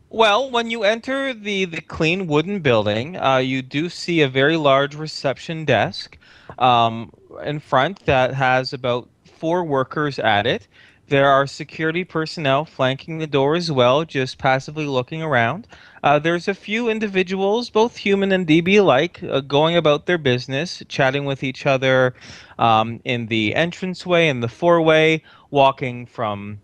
Well, when you enter the clean wooden building, you do see a very large reception desk um, in front that has about four workers at it. There are security personnel flanking the door as well, just passively looking around. There's a few individuals, both human and DB alike, going about their business, chatting with each other in the entranceway and the fourway, walking from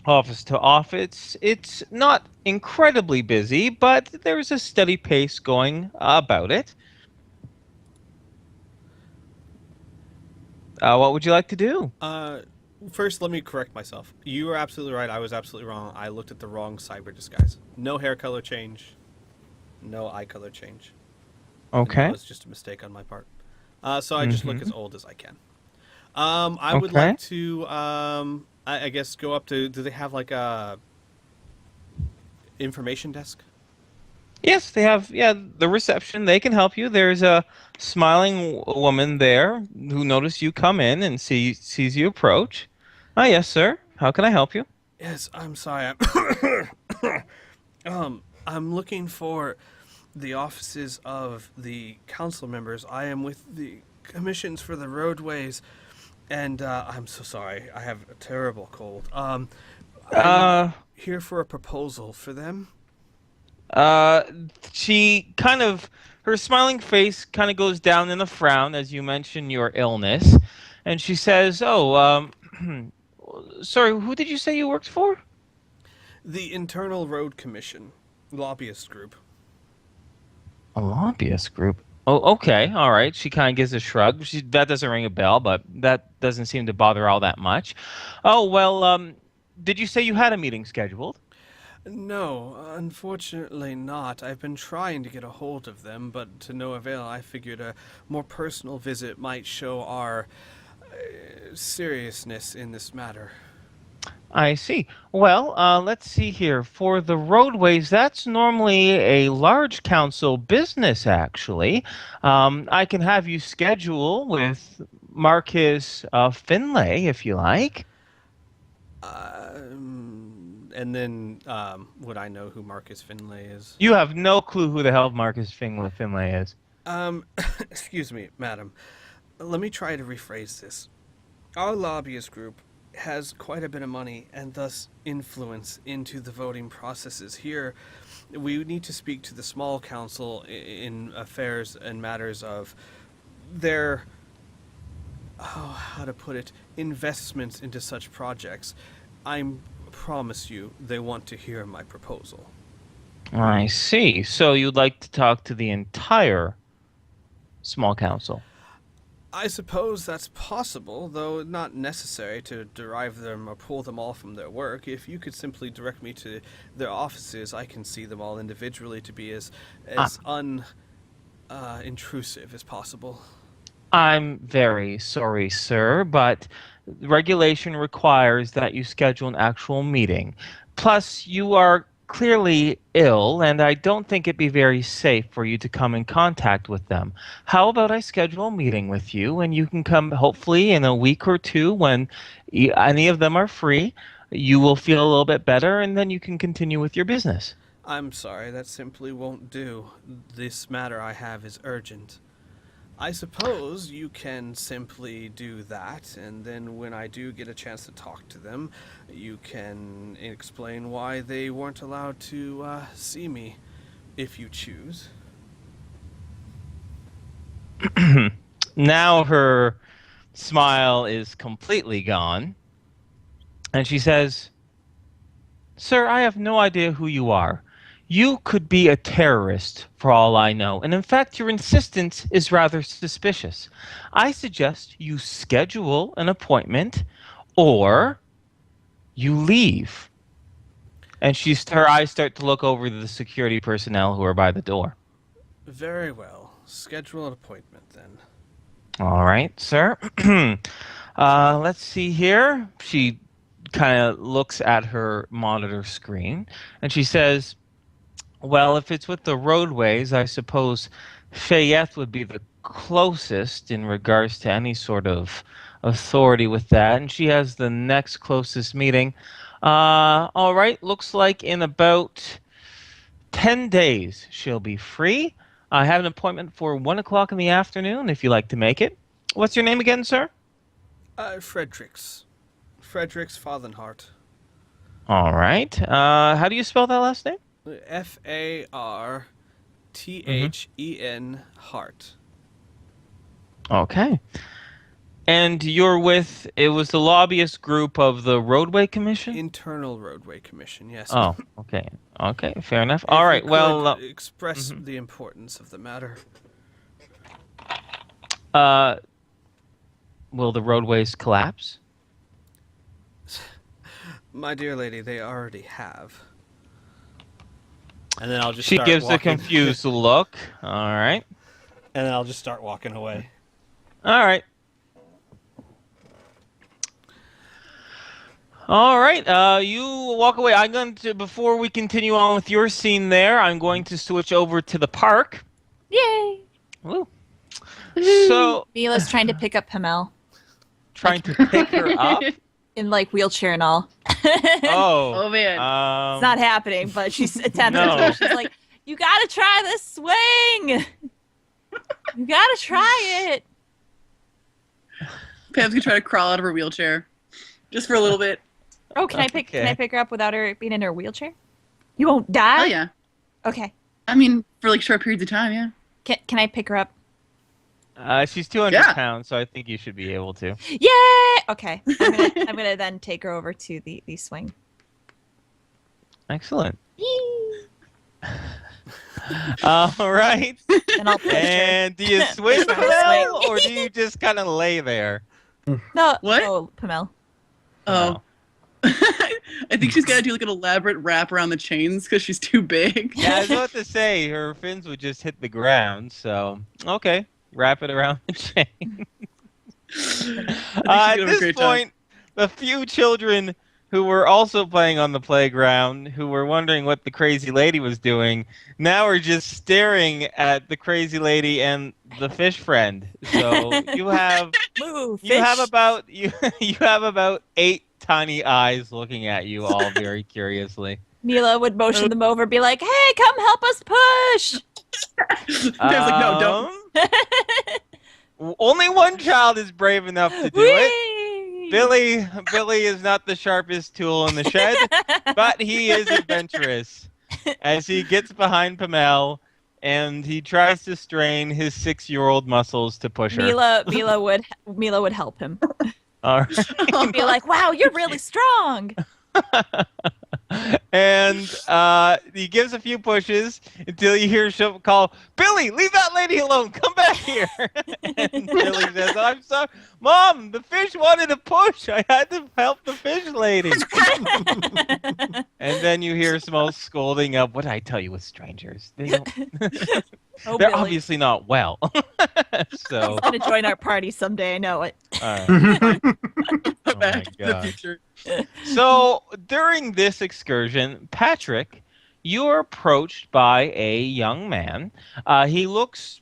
office to office. It's not incredibly busy, but there's a steady pace going about it. What would you like to do? Uh, First, let me correct myself. You were absolutely right. I was absolutely wrong. I looked at the wrong cyber disguise. No hair color change, no eye color change. And that Okay. was just a mistake on my part. So I just look as Mm-hmm. old as I can. I would Okay. like to, I guess, go up to. Do they have like a information desk? Yes, they have, yeah, the reception. They can help you. There's a smiling woman there who noticed you come in and sees you approach. Ah, yes, sir. How can I help you? Yes, I'm sorry. I'm looking for the offices of the council members. I am with the commissions for the roadways, and I'm so sorry. I have a terrible cold. I'm Uh, here for a proposal for them. Uh, she kind of, her smiling face kind of goes down in a frown as you mention your illness, and she says, "Oh, sorry, who did you say you worked for?" The Internal Road Commission, lobbyist group. A lobbyist group. Oh, okay, all right. She kind of gives a shrug. That doesn't ring a bell, but that doesn't seem to bother her all that much. Oh, well, did you say you had a meeting scheduled? No, unfortunately not. I've been trying to get a hold of them, but to no avail. I figured a more personal visit might show our seriousness in this matter. I see. Well, let's see here. For the roadways, that's normally a large council business, actually. I can have you schedule with Marcus Finlay if you like. And then, would I know who Marcus Finlay is? You have no clue who the hell Marcus Finlay is. Um, Excuse me, madam. Let me try to rephrase this. Our lobbyist group has quite a bit of money and thus influence into the voting processes here. We need to speak to the small council in affairs and matters of their, oh, how to put it, investments into such projects. I promise you they want to hear my proposal. I see. So you'd like to talk to the entire small council. I suppose that's possible, though not necessary to derive them or pull them all from their work. If you could simply direct me to their offices, I can see them all individually to be as Ah, intrusive as possible. I'm very sorry, sir, but regulation requires that you schedule an actual meeting. Plus, you are clearly ill, and I don't think it'd be very safe for you to come in contact with them. How about I schedule a meeting with you, and you can come hopefully in a week or two when any of them are free. You will feel a little bit better, and then you can continue with your business. I'm sorry, that simply won't do. This matter I have is urgent. I suppose you can simply do that, and then when I do get a chance to talk to them, you can explain why they weren't allowed to see me, if you choose. Now her smile is completely gone, and she says, "Sir, I have no idea who you are. You could be a terrorist for all I know, and in fact, your insistence is rather suspicious. I suggest you schedule an appointment or you leave." And her eyes start to look over the security personnel who are by the door. Very well. Schedule an appointment then. All right, sir. Let's see here. She kind of looks at her monitor screen and she says, "Well, if it's with the roadways, I suppose Fayette would be the closest in regards to any sort of authority with that." And she has the next closest meeting. All right, looks like in about 10 days she'll be free. I have an appointment for 1 o'clock in the afternoon if you like to make it. What's your name again, sir? Fredericks. Fredericks Fathenhart. All right. How do you spell that last name? Farthen Hart. Okay. And you're with, it was the lobbyist group of the Roadway Commission? Internal Roadway Commission, yes. Oh, okay. Okay, fair enough. If All you right, could well, express the importance of the matter. will the roadways collapse? My dear lady, they already have. And then I'll just She start gives a walking. confused look. All right. And then I'll just start walking away. All right. All right. You walk away. I'm going to, before we continue on with your scene there, I'm going to switch over to the park. Yay! Woo. So, Mila's trying to pick up Hamel trying to pick her up. in like wheelchair and all. Oh. Oh man. It's not happening, but she's attempting No. to. She's like, "You gotta try this swing. You gotta try it." Pam's gonna try to crawl out of her wheelchair, just for a little bit. Oh, can I pick? Can Okay. I pick her up without her being in her wheelchair? You won't die. Oh yeah. Okay. I mean, for like short periods of time, yeah. Can I pick her up? She's 200 Yeah. pounds, so I think you should be able to. Yay! Okay. I'm gonna then take her over to the swing. Excellent. Yee! All right. And I'll push her. And do you swing, Try to Pamel, swing. or do you just kind of lay there? No. What? Oh, Pamel. Oh. I think she's got to do like an elaborate wrap around the chains because she's too big. Yeah, I was about to say her fins would just hit the ground. So okay, wrap it around the chain. At doing a this great job. point, the few children who were also playing on the playground, who were wondering what the crazy lady was doing, now are just staring at the crazy lady and the fish friend. So you have Move. you have fish. about you have about 8 tiny eyes looking at you, all very curiously. Mila would motion them over, be like, "Hey, come help us push." Pam's like, no, don't. Only one child is brave enough to do it. Whee! Billy is not the sharpest tool in the shed, but he is adventurous. As he gets behind Pamel and he tries to strain his 6-year-old muscles to push her. Mila would help him. All right. Be like, "Wow, you're really strong." And he gives a few pushes until you hear Shub call, "Billy, leave that lady alone. Come back here." And Billy says, "I'm sorry. Mom, the fish wanted to push. I had to help the fish lady." And then you hear Smo scolding up, "What did I tell you with strangers? They're Oh, Billy. obviously not well." So, He's gonna join our party someday. I know it. all right. Oh Back my to the God. future. So during this excursion, Patrick, you're approached by a young man. He looks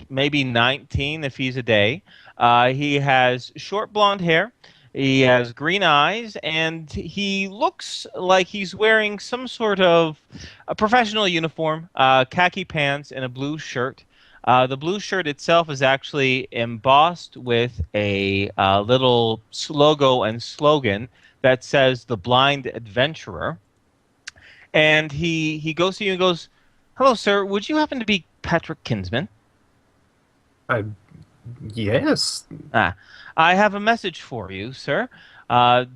maybe 19 if he's a day. He has short blonde hair. He has green eyes, and he looks like he's wearing some sort of a professional uniform, khaki pants, and a blue shirt. The blue shirt itself is actually embossed with a little logo and slogan that says "The Blind Adventurer." And he goes to you and goes, "Hello, sir. Would you happen to be Patrick Kinsman? Yes. I have a message for you, sir.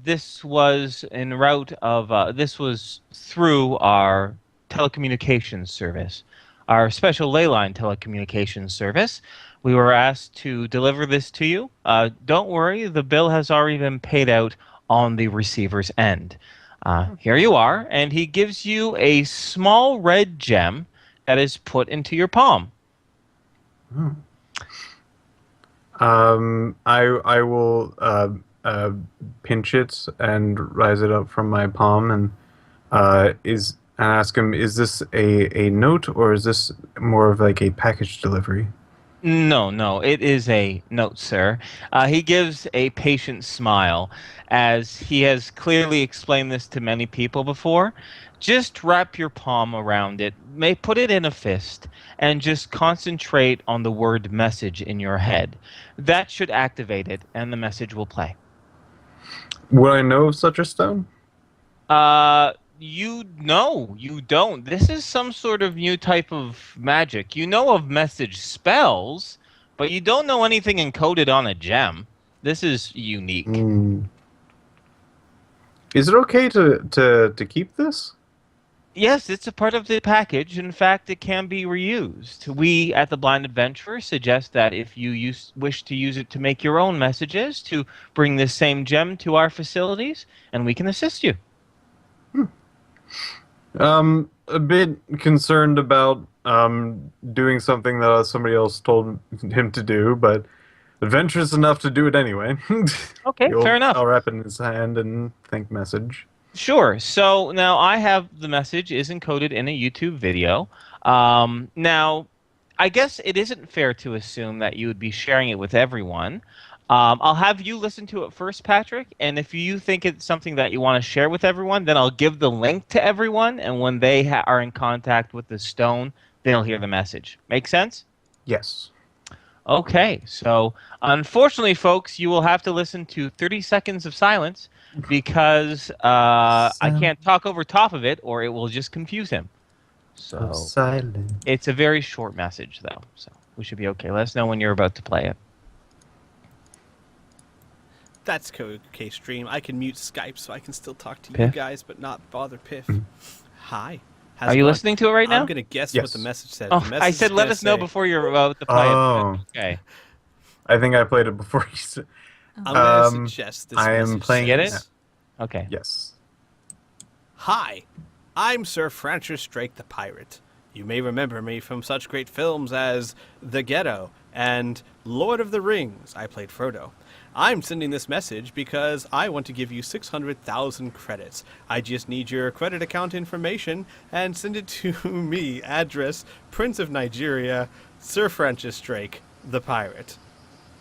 This was en route of this was through our telecommunications service, our special ley line telecommunications service. We were asked to deliver this to you. Don't worry, the bill has already been paid out on the receiver's end. Here you are," and he gives you a small red gem that is put into your palm. I will pinch it and rise it up from my palm and ask him, is this a note or is this more of like a package delivery? No, it is a note, sir. He gives a patient smile, as he has clearly explained this to many people before. Just wrap your palm around it, may put it in a fist, and just concentrate on the word message in your head. That should activate it, and the message will play. Would I know of such a stone? You don't. This is some sort of new type of magic. You know of message spells, but you don't know anything encoded on a gem. This is unique. Is it okay to keep this? Yes, it's a part of the package. In fact, it can be reused. We at the Blind Adventurer suggest that if you wish to use it to make your own messages, to bring this same gem to our facilities, and we can assist you. A bit concerned about doing something that somebody else told him to do, but adventurous enough to do it anyway. Okay, fair enough. I'll wrap it in his hand and think message. Sure. So now I have the message is encoded in a YouTube video. Now, I guess it isn't fair to assume that you would be sharing it with everyone. I'll have you listen to it first, Patrick, and if you think it's something that you want to share with everyone, then I'll give the link to everyone, and when they are in contact with the stone, they'll hear the message. Make sense? Yes. Okay, so unfortunately, folks, you will have to listen to 30 seconds of silence because I can't talk over top of it or it will just confuse him. So Silent. it's a very short message, though, so we should be okay. Let us know when you're about to play it. That's okay, stream. I can mute Skype so I can still talk to you Piff? guys, but not bother Piff. Hi. How's Are it you going? listening to it right now? I'm gonna guess Yes. what the message said. Oh, The message I said is let gonna us know say- before you're about to play Oh. it. Okay. I think I played it before you said. I'm gonna Um, suggest this I am message playing- Get it? says, Okay. Yes. Hi, I'm Sir Francis Drake the Pirate. You may remember me from such great films as The Ghetto and Lord of the Rings. I played Frodo. I'm sending this message because I want to give you 600,000 credits. I just need your credit account information and send it to me. Address, Prince of Nigeria, Sir Francis Drake the Pirate.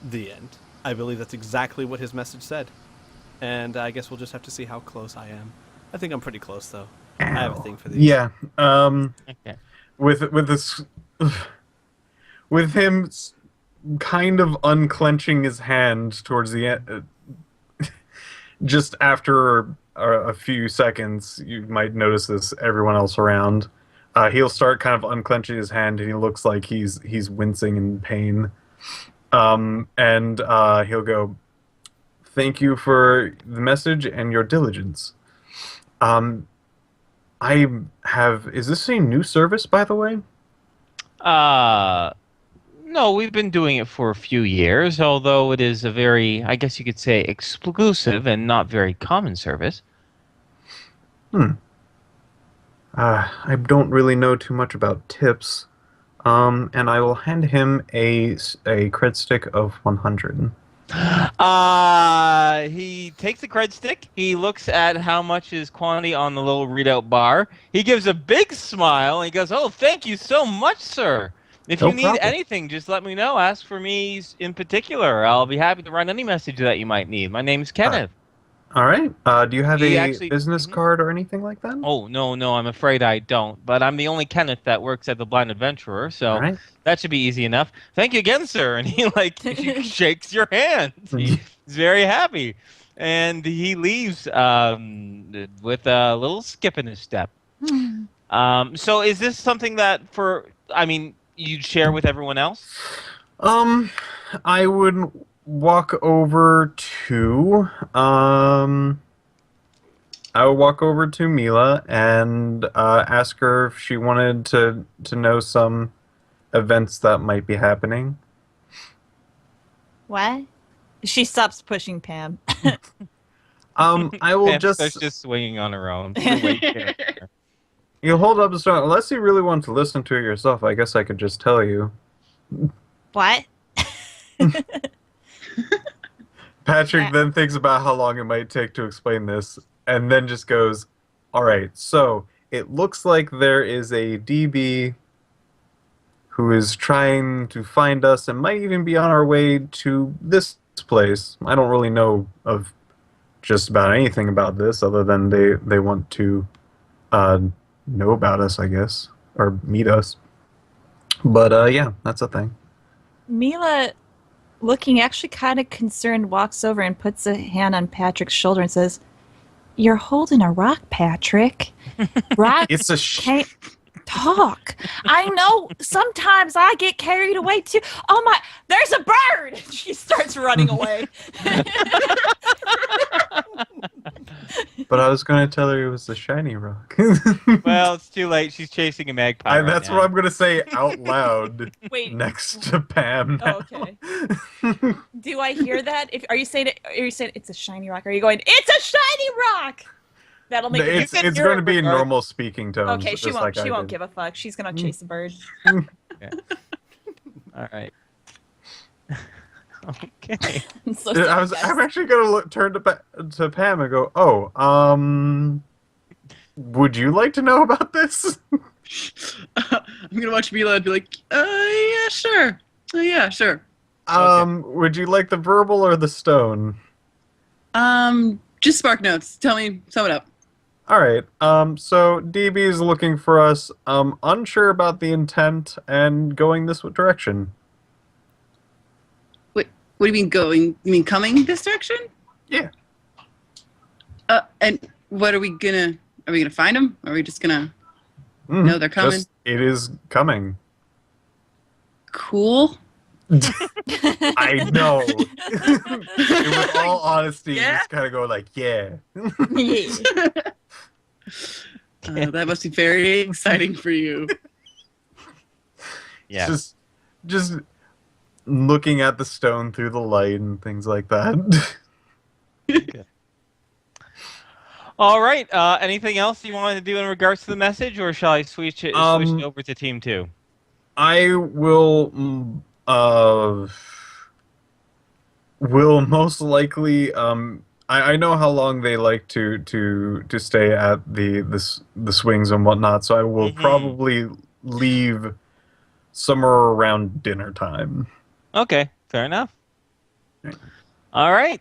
The end. I believe that's exactly what his message said. And I guess we'll just have to see how close I am. I think I'm pretty close, though. I have a thing for these. Yeah. Okay. With this, with him kind of unclenching his hand towards the end, just after a few seconds, you might notice this. Everyone else around, he'll start kind of unclenching his hand, and he looks like he's wincing in pain. And he'll go, "Thank you for the message and your diligence." Is this a new service, by the way? No, we've been doing it for a few years, although it is a very, I guess you could say, exclusive and not very common service. I don't really know too much about tips. And I will hand him a cred stick of 100. He takes the cred stick. He looks at how much is quantity on the little readout bar. He gives a big smile and he goes, "Oh, thank you so much, sir. If No you need problem. anything, just let me know. Ask for me in particular. I'll be happy to run any message that you might need. My name's Kenneth." All right. Do you have He a actually- business Mhm. card or anything like that? Oh, no, I'm afraid I don't. But I'm the only Kenneth that works at the Blind Adventurer, so All right. that should be easy enough. Thank you again, sir. And he shakes your hand. He's very happy. And he leaves with a little skip in his step. So is this something that you'd share with everyone else? I would walk over to Mila and ask her if she wanted to know some events that might be happening. What? She stops pushing Pam. I will Pam just starts just swinging on her own. She's a weight character. you hold up the stone. Unless you really want to listen to it yourself, I guess I could just tell you. What? Patrick then thinks about how long it might take to explain this, and then just goes, "All right, so it looks like there is a DB who is trying to find us and might even be on our way to this place. I don't really know of just about anything about this other than they want to know about us, I guess, or meet us. But yeah, that's a thing. Mila, looking actually kind of concerned, walks over and puts a hand on Patrick's shoulder and says, "You're holding a rock, Patrick. Rock It's a can't talk. I know sometimes I get carried away too. Oh my, there's a bird!" She starts running away. But I was going to tell her it was the shiny rock. Well, it's too late. She's chasing a magpie. right That's now. what I'm going to say out loud Wait, next to Pam. Oh, okay. Do I hear that? Are you saying it's a shiny rock? Are you going, "It's a shiny rock"? That'll make It's can it's hear going to it be in regardless. normal speaking tones. Okay, she just won't. like She I won't did. give a fuck. She's gonna chase the bird. All right. Okay. I'm so sorry, I'm guys. actually going to turn to Pam and go, "Oh, would you like to know about this?" I'm gonna watch Mila and be like, yeah, sure. Yeah, sure. Would you like the verbal or the stone? Just spark notes. Tell me, sum it up. All right. So DB is looking for us. Unsure about the intent and going this direction. What do you mean going? You mean coming this direction? Yeah. And what are we gonna find them? Are we just gonna Mhm. know they're coming? It is coming. Cool. I know. With all honesty, you Yeah? just kind of go like, yeah. That must be very exciting for you. Yeah. Just looking at the stone through the light and things like that. All right. Anything else you wanted to do in regards to the message, or shall I switch it over to Team 2? I will most likely I know how long they like to stay at the swings and whatnot, so I will probably leave somewhere around dinner time. Okay, fair enough. Okay. All right.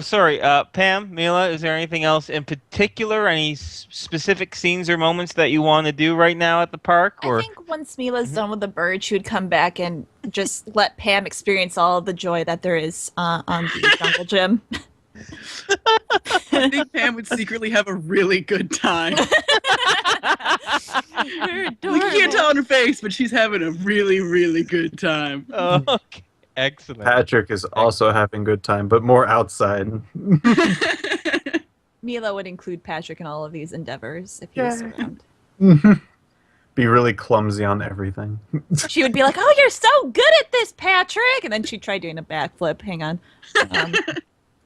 Sorry. Pam, Mila, is there anything else in particular? Any specific scenes or moments that you want to do right now at the park? Or I think once Mila's done with the bird, she would come back and just let Pam experience all of the joy that there is on the jungle gym. I think Pam would secretly have a really good time. You're Like, you can't tell on her face, but she's having a really, really good time. okay. Excellent. Patrick is also having a good time, but more outside. Mila would include Patrick in all of these endeavors if he was around. Be really clumsy on everything. She would be like, "Oh, you're so good at this, Patrick!" And then she'd try doing a backflip. Hang on.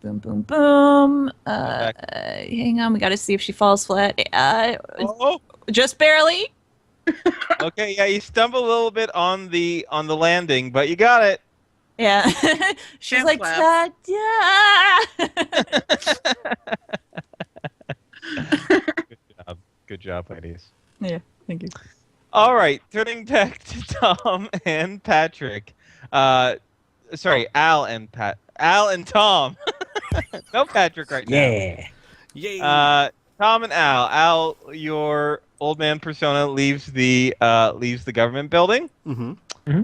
Boom, boom, boom. Hang on, we got to see if she falls flat. Oh, Just barely. okay. Yeah, you stumble a little bit on the landing, but you got it. Yeah. She's Hand like, clap. "Ta-da!" Good job, ladies. Yeah, thank you. All right, turning back to Tom and Patrick. Sorry, Al and Tom. No Patrick right now. Yay! Tom and Al. Al, your old man persona leaves the government building. Mm-hmm.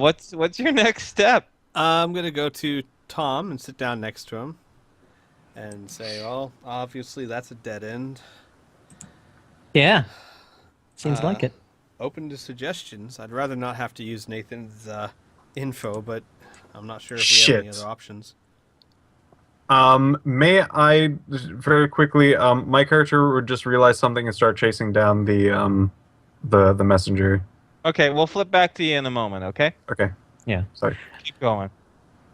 What's your next step? I'm gonna go to Tom and sit down next to him, and say, "Well, obviously that's a dead end. Yeah. Seems like it. Open to suggestions. I'd rather not have to use Nathan's info, but I'm not sure if we have any Shit. other options." May I very quickly? My character would just realize something and start chasing down the messenger. Okay, we'll flip back to you in a moment. Okay, Okay. Yeah. Sorry. keep going.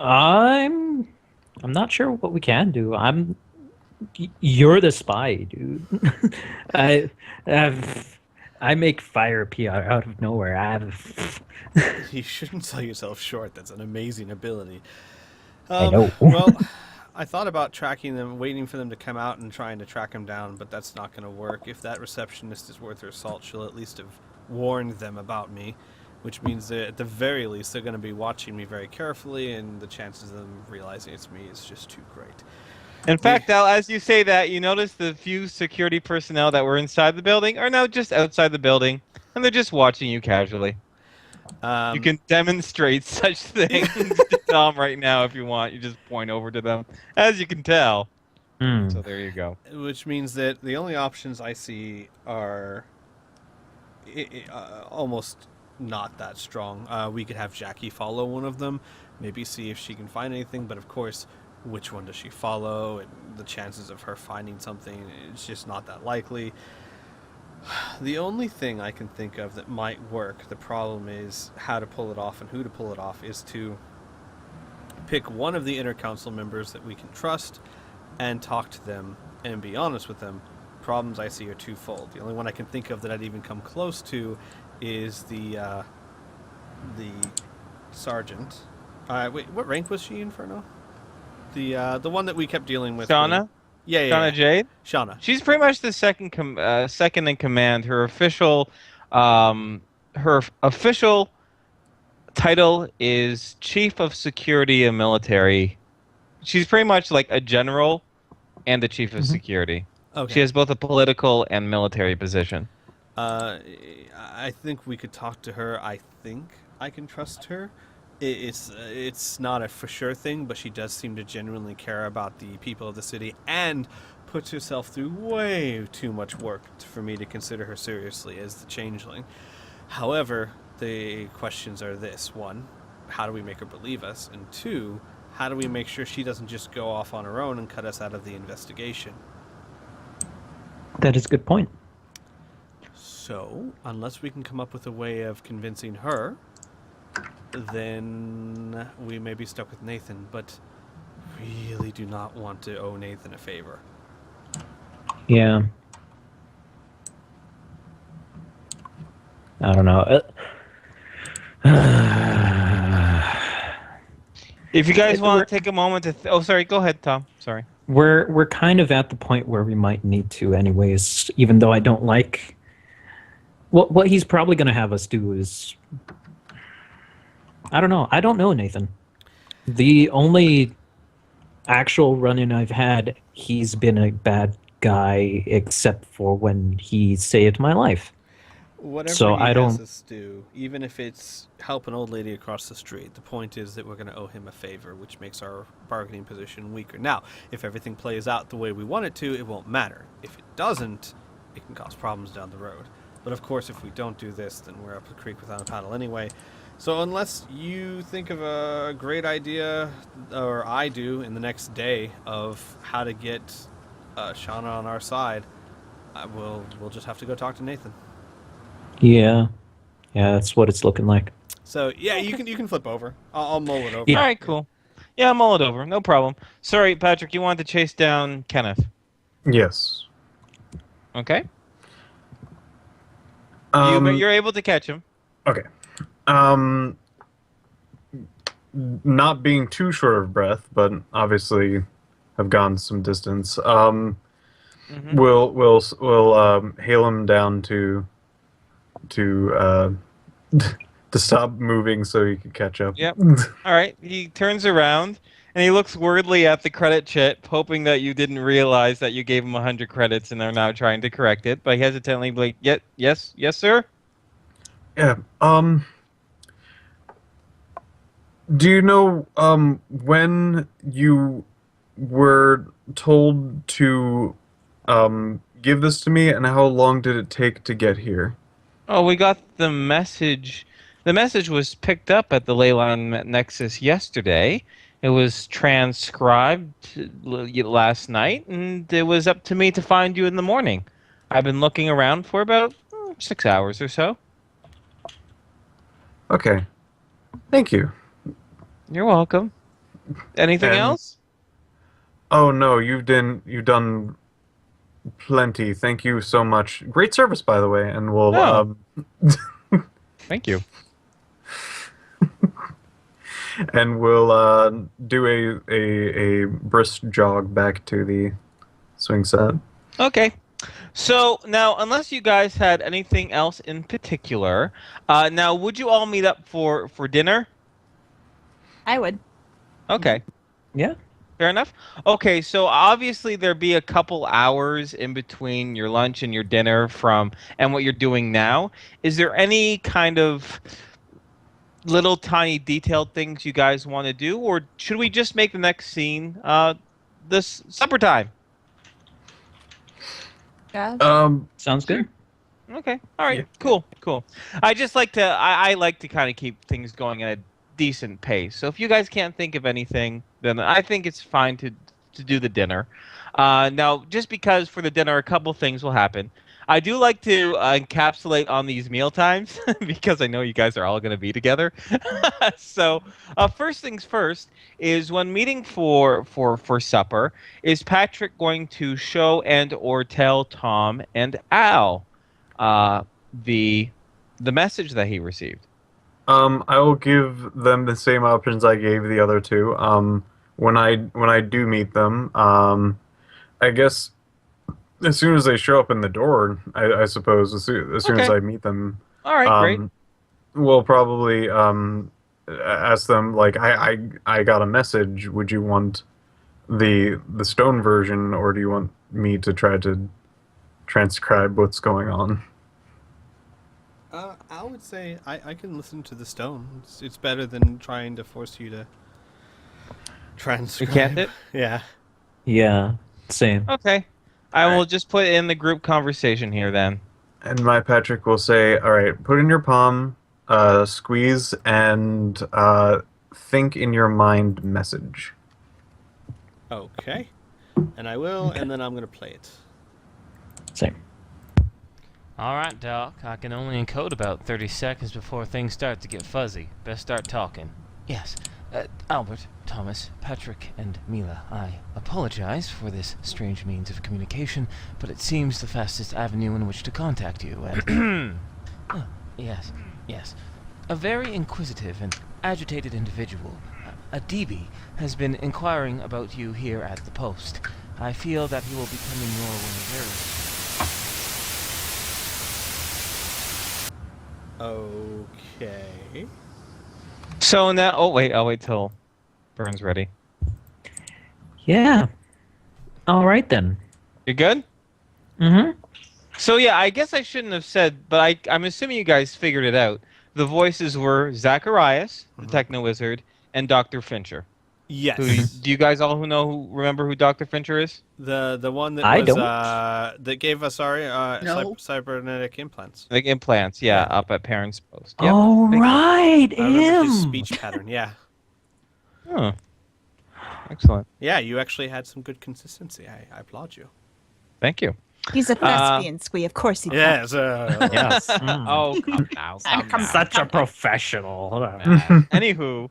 I'm not sure what we can do. You're the spy, dude. I make fire appear out of nowhere. You shouldn't sell yourself short. That's an amazing ability. I know. Well, I thought about tracking them, waiting for them to come out and trying to track them down, but that's not going to work. If that receptionist is worth her salt, she'll at least have warned them about me. which means that at the very least they're going to be watching me very carefully, and the chances of them realizing it's me is just too great. In fact, Al, as you say that, you notice the few security personnel that were inside the building are now just outside the building, and they're just watching you casually. You can demonstrate such things to Tom right now if you want. You just point over to them, as you can tell. So there you go. Which means that the only options I see are almost not that strong. We could have Jackie follow one of them, maybe see if she can find anything, but of course, which one does she follow? And the chances of her finding something, it's just not that likely. The only thing I can think of that might work, the problem is how to pull it off and who to pull it off, is to pick one of the inner council members that we can trust and talk to them and be honest with them. Problems I see are twofold. The only one I can think of that I'd even come close to is the sergeant. Wait, what rank was she, Inferno? The one that we kept dealing with. Shauna? Yeah. Shauna Jade? Shauna. She's pretty much the second in command. Her official title is Chief of Security and Military. She's pretty much like a general and the Chief of Security. Okay. She has both a political and military position. I think we could talk to her. I think I can trust her. It's not a for sure thing, but she does seem to genuinely care about the people of the city and puts herself through way too much work for me to consider her seriously as the changeling. However, the questions are this: one, how do we make her believe us? And two, how do we make sure she doesn't just go off on her own and cut us out of the investigation? That is a good point. So, unless we can come up with a way of convincing her, then we may be stuck with Nathan, but really do not want to owe Nathan a favor. Yeah. I don't know. If you guys want to take a moment to... oh, sorry. Go ahead, Tom. Sorry. We're kind of at the point where we might need to anyways, even though I don't like... What he's probably going to have us do is... I don't know. I don't know, Nathan. The only actual run-in I've had, he's been a bad guy except for when he saved my life. Whatever So he I has don't- us do, even if it's help an old lady across the street, the point is that we're going to owe him a favor, which makes our bargaining position weaker. Now, if everything plays out the way we want it to, it won't matter. If it doesn't, it can cause problems down the road. But of course, if we don't do this, then we're up the creek without a paddle anyway. So unless you think of a great idea, or I do in the next day, of how to get Shauna on our side, we'll just have to go talk to Nathan. Yeah, that's what it's looking like. So yeah, you can flip over. I'll mull it over. Yeah. All right, cool. Yeah, I'll mull it over. No problem. Sorry, Patrick, you wanted to chase down Kenneth. Yes. Okay? Um, You're able to catch him. Okay. Not being too short of breath, but obviously have gone some distance. We'll hail him down to stop moving so he can catch up. Yep. All right. He turns around and he looks worriedly at the credit chip, hoping that you didn't realize that you gave him 100 credits and they're now trying to correct it. But he hesitantly like, yes, sir. Yeah. Do you know when you were told to give this to me, and how long did it take to get here? Oh, we got the message. The message was picked up at the Leyline Nexus yesterday. It was transcribed last night, and it was up to me to find you in the morning. I've been looking around for about 6 hours or so. Okay. Thank you. You're welcome. Anything And- else? Oh no, you've done plenty. Thank you so much. Great service, by the way, and we'll Oh. Thank you. and we'll do a brisk jog back to the swing set. Okay. So now, unless you guys had anything else in particular, now would you all meet up for dinner? I would. Okay. Yeah. Fair enough. Okay, so obviously there'd be a couple hours in between your lunch and your dinner from and what you're doing now. Is there any kind of little tiny detailed things you guys want to do, or should we just make the next scene this supper time? Yeah. Sounds good. Okay. All right. Yeah. Cool. I just like to I like to kind of keep things going at a decent pace. So if you guys can't think of anything, then I think it's fine to do the dinner. Now, just because for the dinner, a couple things will happen. I do like to encapsulate on these meal times because I know you guys are all going to be together. So, first things first is when meeting for supper, is Patrick going to show and or tell Tom and Al uh, the message that he received? I will give them the same options I gave the other two. When I do meet them, I guess as soon as they show up in the door, I suppose as soon as Okay. I meet them, All right, great. we'll probably ask them like I got a message. Would you want the stone version, or do you want me to try to transcribe what's going on? I would say I can listen to the stone. It's better than trying to force you to transcribe. You can't it? Yeah. Yeah. Same. Okay. I will just put it in the group conversation here then. And my Patrick will say, "All right, put in your palm, squeeze, and think in your mind message." Okay. And I will, Okay. and then I'm gonna play it. Same. All right, Doc. I can only encode about 30 seconds before things start to get fuzzy. Best start talking. Yes. Albert, Thomas, Patrick, and Mila, I apologize for this strange means of communication, but it seems the fastest avenue in which to contact you, and... Oh, yes. A very inquisitive and agitated individual, a DB, has been inquiring about you here at the post. I feel that he will be coming your way very... Okay. So now, I'll wait till Burns ready. Yeah. All right then. You good? Mm-hmm. So yeah, I guess I shouldn't have said, but I'm assuming you guys figured it out. The voices were Zacharias, the Techno Wizard, and Dr. Fincher. Yes. Do you guys all remember who Dr. Fincher is? The one that I was don't. That gave us our No. cybernetic implants. Like implants, yeah, up at Parents Post. Yep. All Thank you. right, I remember his him. speech pattern. Yeah. Oh. Excellent. Yeah, you actually had some good consistency. I applaud you. Thank you. He's a thespian, Squee. Of course he Yes. Yes. Mm. Oh, come now. Come now. Such a professional. Anywho.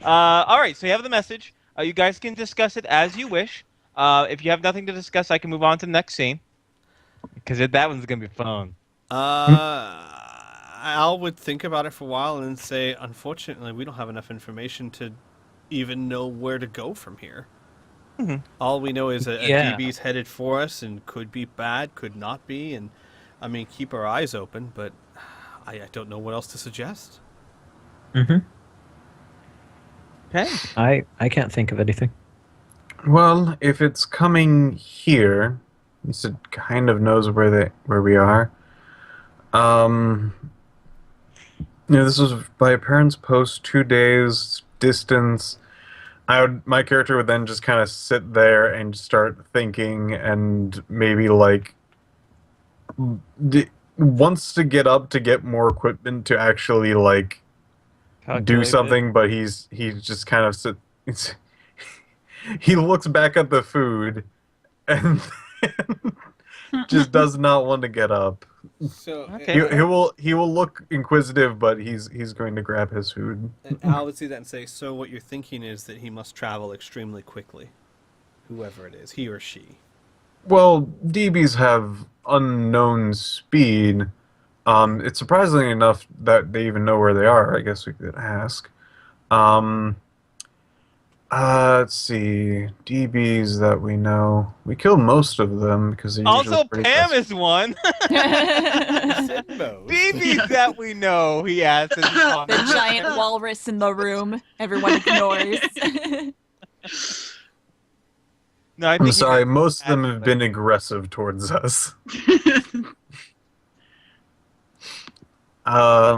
All right, so you have the message. You guys can discuss it as you wish. If you have nothing to discuss, I can move on to the next scene. Because that one's going to be fun. Al would think about it for a while and say, unfortunately, we don't have enough information to even know where to go from here. Mhm. All we know is a Yeah. DB's headed for us and could be bad, could not be, and I mean, keep our eyes open, but I don't know what else to suggest. Mm-hmm. Okay. I can't think of anything. Well, if it's coming here, at least it kind of knows where we are. This was by Parents Post, 2 days distance. My character would then just kind of sit there and start thinking, and maybe like wants to get up to get more equipment to actually like do Calculated. something, but he's just kind of he looks back at the food and just does not want to get up. So, Okay. He will look inquisitive, but he's going to grab his food. and Al would see that and say, so what you're thinking is that he must travel extremely quickly, whoever it is, he or she. Well, DBs have unknown speed. It's surprisingly enough that they even know where they are. I guess we could ask. Let's see. DBs that we know. We kill most of them because they're usually Also, pretty Pam fast. is one. Said most. BBs that we know, he asks. as he The comments. giant walrus in the room. Everyone ignores. No, I I'm think he sorry, meant most of them have actually. been aggressive towards us. I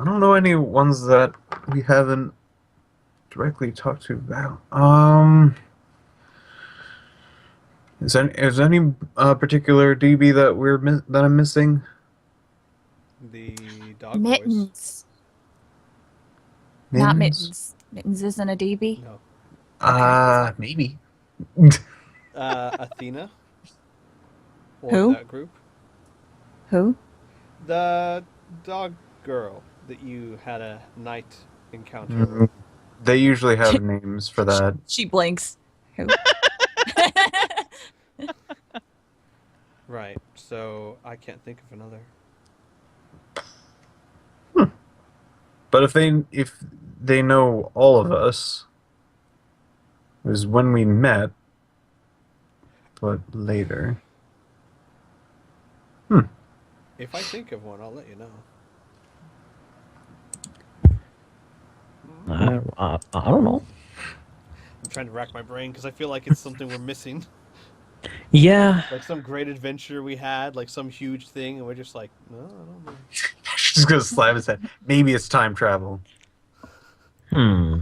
don't know any ones that we haven't directly talked to about. Is any particular DB that that I'm missing? The dog boys. Mittens. Not Mittens. Mittens isn't a DB. No. Maybe. Athena. Or Who? that group. Who? The dog girl that you had a night encounter Mm, with. They usually have names for that. She blinks. Who? Right. So I can't think of another. But if they know all of us, it was when we met, but later. If I think of one, I'll let you know. I don't know. I'm trying to rack my brain because I feel like it's something we're missing. Yeah. Like some great adventure we had, like some huge thing, and we're just like, no, I don't know. She's gonna slap his head. Maybe it's time travel. Hmm.